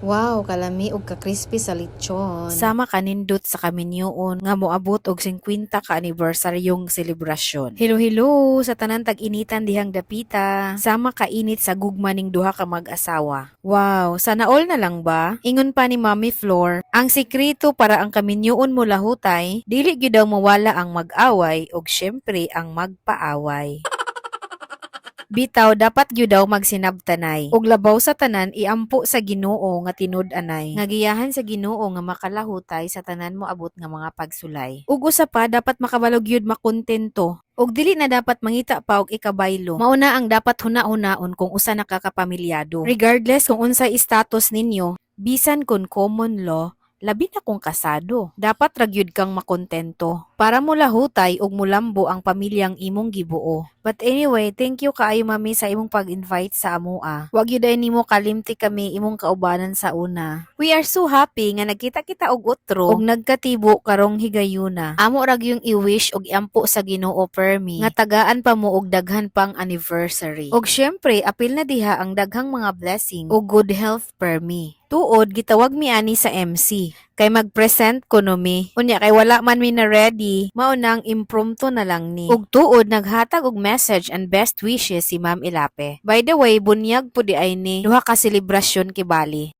Wow, kalami og ka-crispy sa lechon. Sama kanindot sa kaminyoon nga moabot og 50 ka anibersaryong selebrasyon. Hello sa tanan tag-initan dihang dapita. Sama kainit sa gugma ning duha ka mag-asawa. Wow, sana all na lang ba? Ingon pa ni Mommy Floor, ang sikreto para ang kaminyoon mo lahutay, dili gyud daw mawala ang mag-away og syempre ang magpaaway. Bitaw dapat gyud daw magsinabtanay. Og labaw sa tanan iampo sa Ginoo nga tinud-anay. Nga giyahan sa Ginoo nga makalahutay sa tanan mo abot nga mga pagsulay. Ug usa pa dapat makabalog gyud makontento. Og dili na dapat mangita pa og ikabaylo. Mauna ang dapat huna-hunaon kung usa nakakapamilyado. Regardless kung unsay status ninyo, bisan kun common law, labi na kung kasado. Dapat ragyud kang makontento para mo lahutay og mulambo ang pamilyang imong gibuo. But anyway, thank you kaayo mami sa imong pag-invite sa amua. Wag yun dahil nimo kalimti kami imong kaubanan sa una. We are so happy nga nagkita kita og utro og nagkatibo karong higayuna. Amo rag yung i-wish og iampo sa Ginoo permi nga tagaan pa mo og daghan pang anniversary. Og syempre, apil na diha ang daghang mga blessing og good health permi. Tuod, gitawag mi ani sa MC. Kay mag-present ko no mi. Unya kay wala man mi na ready, maunang impromptu na lang ni. Ug tuod, naghatag og message and best wishes si Ma'am Ilape. By the way, bunyag po di ay ni duha ka selebrasyon kibali.